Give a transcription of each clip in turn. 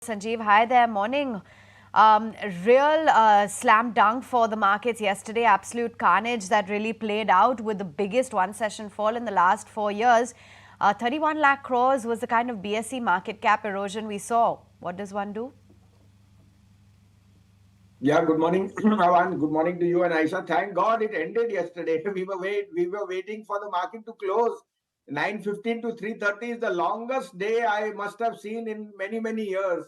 Sanjiv, hi there. Morning. Real slam dunk for the markets yesterday. Absolute carnage that really played out with the biggest one-session fall in the last 4 years. 31 lakh crores was the kind of BSE market cap erosion we saw. What does one do? Yeah, good morning, Avan. Good morning to you and Aisha. Thank God it ended yesterday. We were waiting for the market to close. 9:15 to 3:30 is the longest day I must have seen in many years,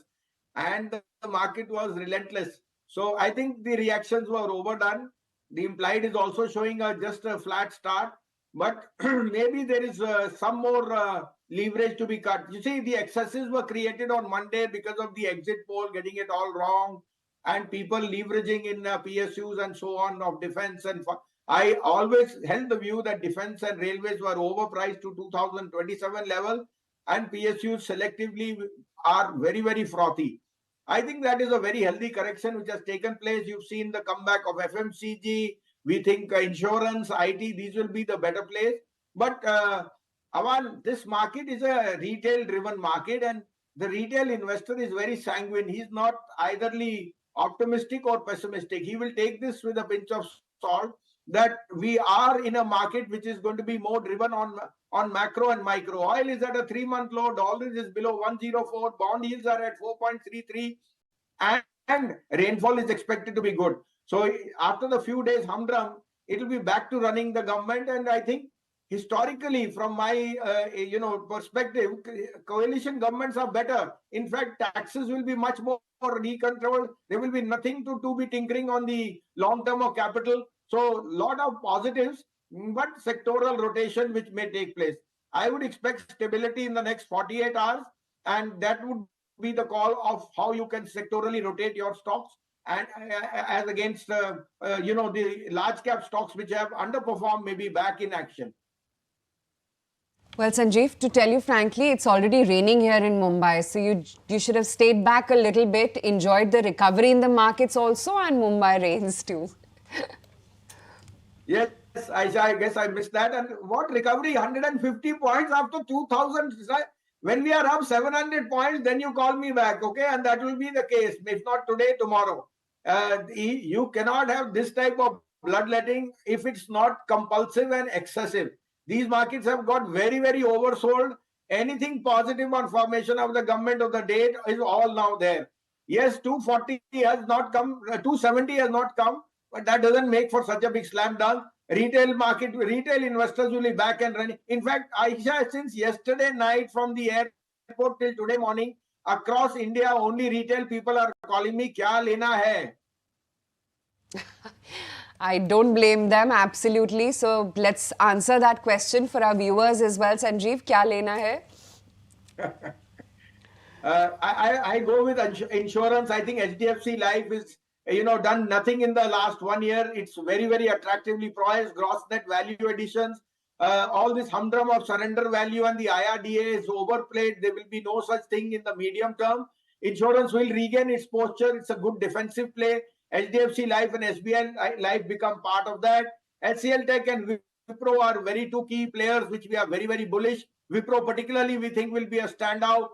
and the market was relentless. So I think the reactions were overdone. The implied is also showing just a flat start, but maybe there is some more leverage to be cut. You see, the excesses were created on Monday because of the exit poll getting it all wrong and people leveraging in PSUs and so on of defense. And I always held the view that defense and railways were overpriced to 2027 level, and PSUs selectively are very frothy. I think that is a very healthy correction which has taken place. You've seen the comeback of FMCG. We think insurance, IT, these will be the better place. But Avan, this market is a retail-driven market, and the retail investor is very sanguine. He's not eitherly optimistic or pessimistic. He will take this with a pinch of salt that we are in a market which is going to be more driven on macro and micro. Oil is at a 3-month low, dollar is below 104, bond yields are at 4.33, and rainfall is expected to be good. So after the few days humdrum, it will be back to running the government. And I think historically, from my perspective, coalition governments are better. In fact, taxes will be much more recontrolled. There will be nothing to be tinkering on the long term of capital. So lot of positives, but sectoral rotation which may take place. I would expect stability in the next 48 hours, and that would be the call of how you can sectorally rotate your stocks, and as against the large cap stocks which have underperformed may be back in action. Well, Sanjiv, to tell you frankly, it's already raining here in Mumbai. So you should have stayed back a little bit, enjoyed the recovery in the markets also, and Mumbai rains too. Yes, Aisha, I guess I missed that. And what recovery? 150 points after 2000. When we are up 700 points, then you call me back, okay? And that will be the case. If not today, tomorrow. You cannot have this type of bloodletting if it's not compulsive and excessive. These markets have got very oversold. Anything positive on formation of the government of the date is all now there. Yes, 240 has not come, 270 has not come, but that doesn't make for such a big slam dunk. Retail market, retail investors will be back and running. In fact, Aisha, since yesterday night from the airport till today morning, across India, only retail people are calling me, "Kya lena hai?" I don't blame them, absolutely. So let's answer that question for our viewers as well. Sanjiv, kya lena hai? I go with insurance. I think HDFC Life is done nothing in the last 1 year. It's very attractively priced, gross net value additions. All this humdrum of surrender value and the IRDA is overplayed. There will be no such thing in the medium term. Insurance will regain its posture. It's a good defensive play. HDFC Life and SBI Life become part of that. HCL Tech and Wipro are very two key players, which we are very bullish. Wipro particularly we think will be a standout.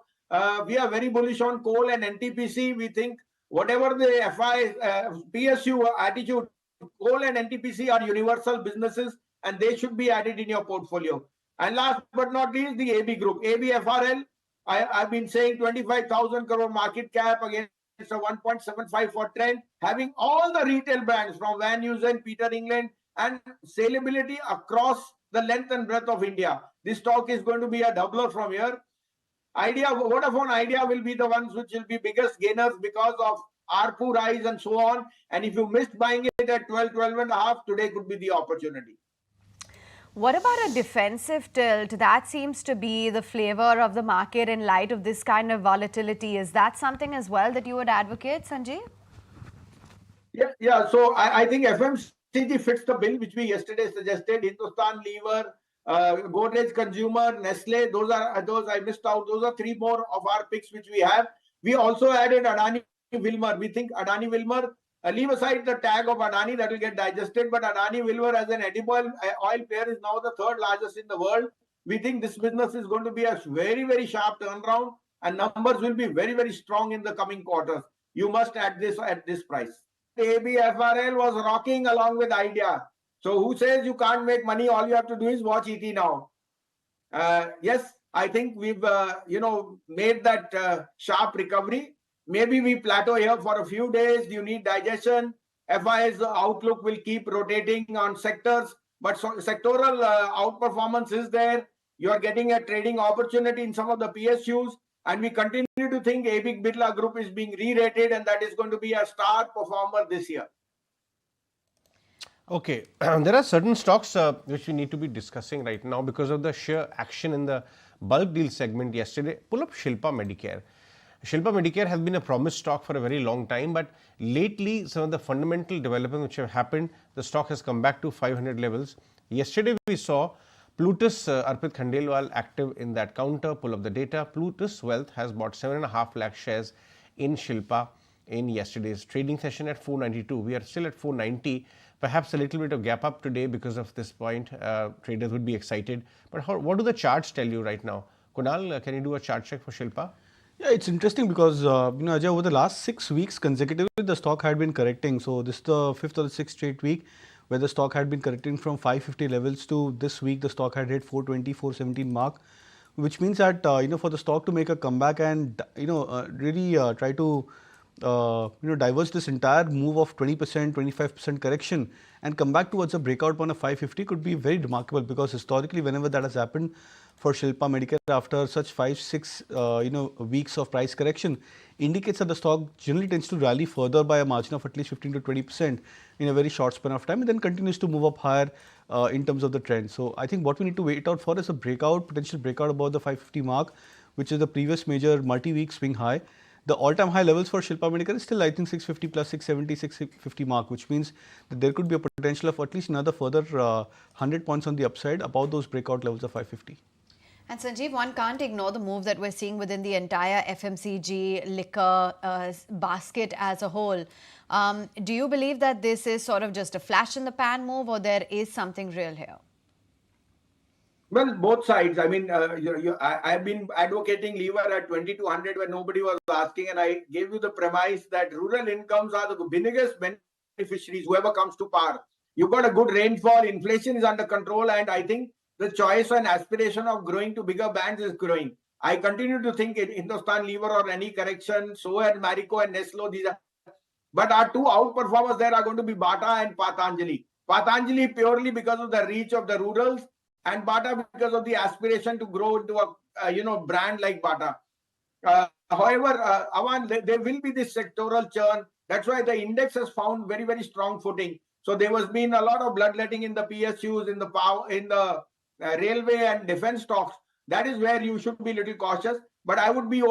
We are very bullish on coal and NTPC. We think whatever the PSU attitude, coal and NTPC are universal businesses and they should be added in your portfolio. And last but not least, the AB Group. ABFRL, I've been saying 25,000 crore market cap against a 1.75 for trend, having all the retail brands from Van Heusen, Peter England, and saleability across the length and breadth of India. This stock is going to be a doubler from here. Vodafone Idea will be the ones which will be biggest gainers because of ARPU rise and so on. And if you missed buying it at 12 and a half, today could be the opportunity. What about a defensive tilt? That seems to be the flavor of the market in light of this kind of volatility. Is that something as well that you would advocate, Sanjay? Yeah. So I think FMCG fits the bill, which we yesterday suggested. Hindustan Lever, Godrej Consumer, Nestle, those I missed out. Those are three more of our picks which we have. We also added Adani Wilmar. We think Adani Wilmar, leave aside the tag of Adani that will get digested, but Adani Wilmar as an edible oil player is now the third largest in the world. We think this business is going to be a very sharp turnaround. and numbers will be very, very strong in the coming quarters. You must add this at this price. ABFRL was rocking along with Idea. So who says you can't make money? All you have to do is watch ET now. Yes, I think we've made that sharp recovery. Maybe we plateau here for a few days. You need digestion. FI's outlook will keep rotating on sectors, but sectoral outperformance is there. You are getting a trading opportunity in some of the PSUs, and we continue to think ABIC Birla Group is being re-rated, and that is going to be a star performer this year. Okay, there are certain stocks which we need to be discussing right now because of the sheer action in the bulk deal segment yesterday. Pull up Shilpa Medicare. Shilpa Medicare has been a promised stock for a very long time, but lately some of the fundamental developments which have happened, the stock has come back to 500 levels. Yesterday we saw Plutus Arpit Khandelwal active in that counter. Pull up the data. Plutus Wealth has bought 7.5 lakh shares in Shilpa in yesterday's trading session at 492. We are still at 490. Perhaps a little bit of gap up today because of this point. Traders would be excited. But what do the charts tell you right now? Kunal, can you do a chart check for Shilpa? Yeah, it's interesting because Ajay, over the last 6 weeks consecutively, the stock had been correcting. So this is the fifth or the sixth straight week where the stock had been correcting from 550 levels to this week the stock had hit 420, 417 mark, which means that for the stock to make a comeback and really try to diverge this entire move of 20%, 25% correction and come back towards a breakout point of 550 could be very remarkable, because historically whenever that has happened for Shilpa Medicare after such 5-6 weeks of price correction indicates that the stock generally tends to rally further by a margin of at least 15 to 20% in a very short span of time and then continues to move up higher in terms of the trend. So I think what we need to wait out for is a breakout, potential breakout above the 550 mark, which is the previous major multi-week swing high. The all-time high levels for Shilpa Medicare is still, I think, 650 plus 670, 650 mark, which means that there could be a potential of at least another further 100 points on the upside above those breakout levels of 550. And Sanjiv, one can't ignore the move that we're seeing within the entire FMCG liquor basket as a whole. Do you believe that this is sort of just a flash in the pan move, or there is something real here? Well, both sides. I mean, I've been advocating lever at 2200 when nobody was asking, and I gave you the premise that rural incomes are the biggest beneficiaries, whoever comes to power. You've got a good rainfall, inflation is under control, and I think the choice and aspiration of growing to bigger bands is growing. I continue to think in Hindustan Lever or any correction, so and Marico and Nestle, these are. But our two outperformers there are going to be Bata and Patanjali. Patanjali purely because of the reach of the rurals, and Bata because of the aspiration to grow into a brand like Bata. However, Avan, there will be this sectoral churn. That's why the index has found very, very strong footing. So there has been a lot of bloodletting in the PSUs, in the power, in the railway and defense stocks. That is where you should be a little cautious. But I would be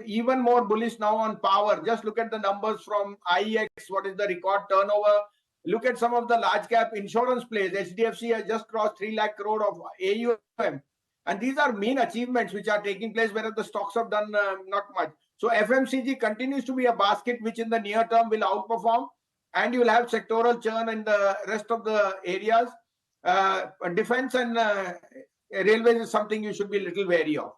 even more bullish now on power. Just look at the numbers from IEX. What is the record turnover? Look at some of the large cap insurance plays. HDFC has just crossed 3 lakh crore of AUM. And these are mean achievements which are taking place, whereas the stocks have done not much. So FMCG continues to be a basket which in the near term will outperform. And you will have sectoral churn in the rest of the areas. Defense and railways is something you should be a little wary of.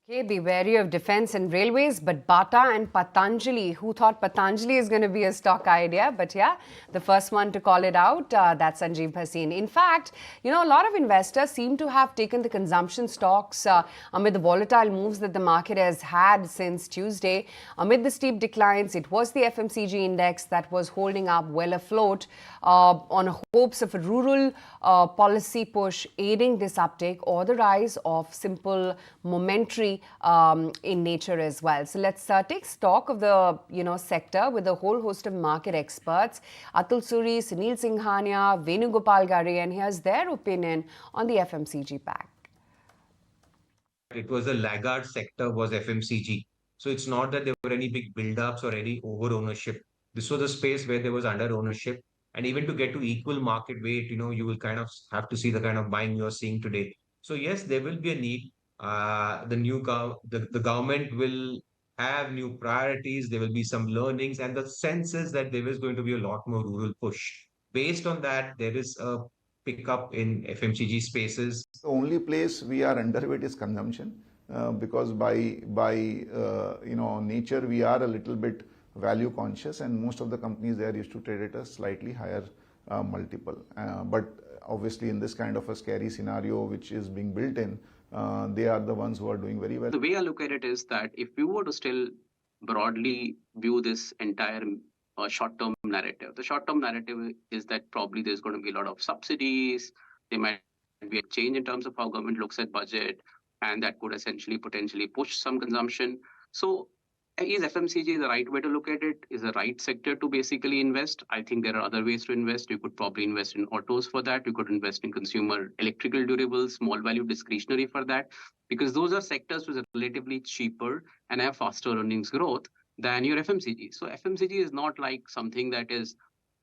Okay, be wary of defense and railways, but Bata and Patanjali, who thought Patanjali is going to be a stock idea? But yeah, the first one to call it out, that's Sanjiv Bhasin. In fact, a lot of investors seem to have taken the consumption stocks amid the volatile moves that the market has had since Tuesday. Amid the steep declines, it was the FMCG index that was holding up well afloat on hopes of a rural policy push aiding this uptake or the rise of simple momentary in nature as well. So let's take stock of the sector with a whole host of market experts. Atul Suri, Sunil Singhania, Venugopal Gare, and here's their opinion on the FMCG pack. It was a laggard sector, was FMCG. So it's not that there were any big build-ups or any over-ownership. This was a space where there was under-ownership. And even to get to equal market weight, you will kind of have to see the kind of buying you're seeing today. So yes, there will be a need. The government will have new priorities. There will be some learnings, and the sense is that there is going to be a lot more rural push. Based on that, there is a pickup in FMCG spaces. The only place we are underweight is consumption. because by nature we are a little bit value conscious, and most of the companies there used to trade at a slightly higher multiple. But obviously in this kind of a scary scenario which is being built in, they are the ones who are doing very well. The way I look at it is that if you were to still broadly view this entire short-term narrative, the short-term narrative is that probably there's going to be a lot of subsidies, there might be a change in terms of how government looks at budget, and that could essentially potentially push some consumption. So is FMCG the right way to look at it? Is the right sector to basically invest? I think there are other ways to invest. You could probably invest in autos for that. You could invest in consumer electrical durables, small value discretionary for that, because those are sectors which are relatively cheaper and have faster earnings growth than your FMCG. So FMCG is not like something that is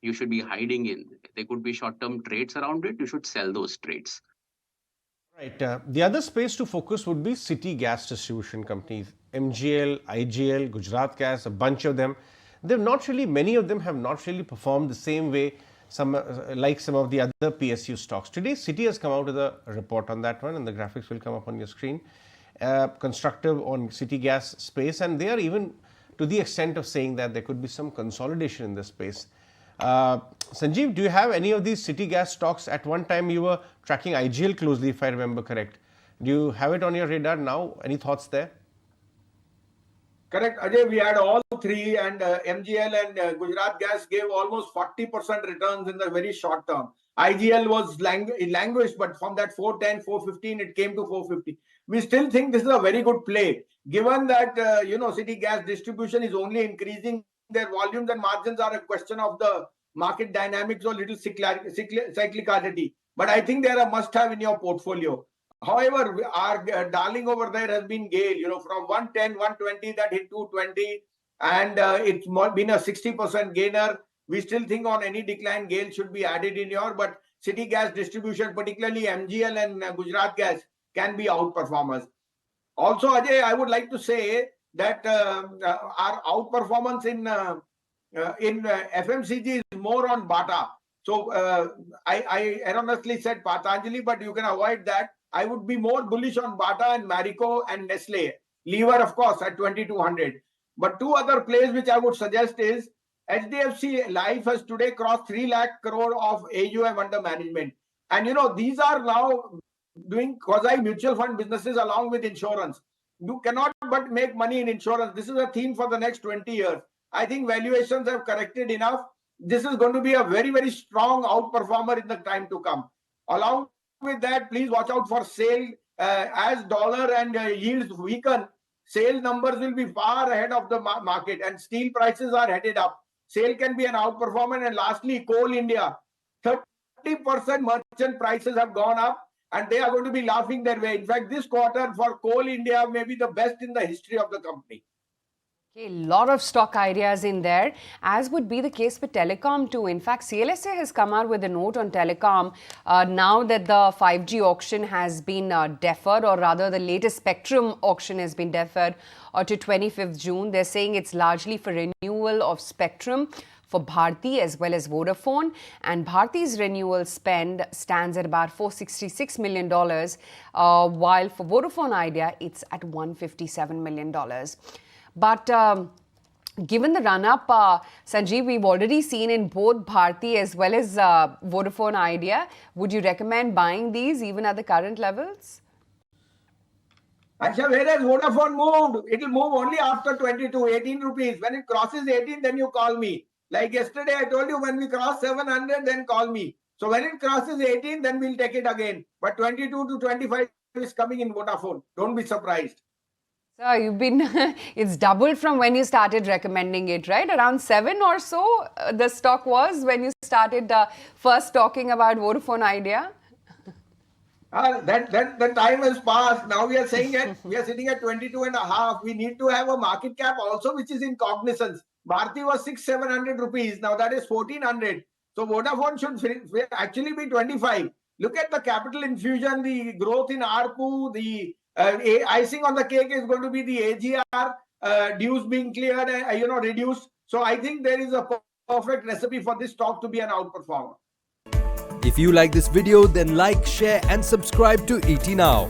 you should be hiding in. There could be short-term trades around it. You should sell those trades. Right. The other space to focus would be city gas distribution companies, MGL, IGL, Gujarat Gas, a bunch of them. Many of them have not really performed the same way like some of the other PSU stocks. Today, Citi has come out with a report on that one, and the graphics will come up on your screen. Constructive on city gas space, and they are even to the extent of saying that there could be some consolidation in this space. Sanjiv, do you have any of these city gas stocks? At one time you were tracking IGL closely, if I remember correct. Do you have it on your radar now? Any thoughts there? Correct, Ajay. We had all three, and MGL and Gujarat Gas gave almost 40% returns in the very short term. IGL was languished, but from that 410, 415, it came to 450. We still think this is a very good play, given that city gas distribution is only increasing. Their volumes and margins are a question of the market dynamics or little cyclicality. But I think they are a must-have in your portfolio. However, our darling over there has been GAIL, from 110, 120, that hit 220, and it's been a 60% gainer. We still think on any decline, GAIL should be added in your, but city gas distribution, particularly MGL and Gujarat Gas, can be outperformers. Also, Ajay, I would like to say that our outperformance in FMCG is more on Bata. So I erroneously said Patanjali, but you can avoid that. I would be more bullish on Bata and Marico and Nestle. Lever, of course, at 2200. But two other plays which I would suggest is HDFC Life has today crossed 3 lakh crore of AUM under management. And these are now doing quasi mutual fund businesses along with insurance. You cannot but make money in insurance. This is a theme for the next 20 years. I think valuations have corrected enough. This is going to be a very, very strong outperformer in the time to come. Along with that, please watch out for SAIL. As dollar and yields weaken, SAIL numbers will be far ahead of the market, and steel prices are headed up. SAIL can be an outperformer. And lastly, Coal India. 30% merchant prices have gone up, and they are going to be laughing their way. In fact, this quarter for Coal India may be the best in the history of the company. Okay, a lot of stock ideas in there, as would be the case with Telecom too. In fact, CLSA has come out with a note on Telecom now that the 5G auction has been deferred, or rather the latest spectrum auction has been deferred to 25th June. They're saying it's largely for renewal of spectrum for Bharti as well as Vodafone, and Bharti's renewal spend stands at about $466 million, while for Vodafone Idea it's at $157 million. But given the run-up, Sanjiv, we've already seen in both Bharti as well as Vodafone Idea. Would you recommend buying these even at the current levels? Aisha, where has Vodafone moved? It will move only after 18 rupees. When it crosses 18, then you call me. Like yesterday, I told you when we cross 700, then call me. So when it crosses 18, then we'll take it again. But 22 to 25 is coming in Vodafone. Don't be surprised. So you've been, it's doubled from when you started recommending it, right? Around 7 or so the stock was when you started first talking about Vodafone Idea. That time has passed. Now we are saying it. We are sitting at 22.5. We need to have a market cap also, which is in cognizance. Bharti was 600-700 rupees. Now that is 1400. So Vodafone should actually be 25. Look at the capital infusion, the growth in ARPU, the icing on the cake is going to be the AGR dues being cleared, reduced. So I think there is a perfect recipe for this stock to be an outperformer. If you like this video, then like, share and subscribe to ET Now.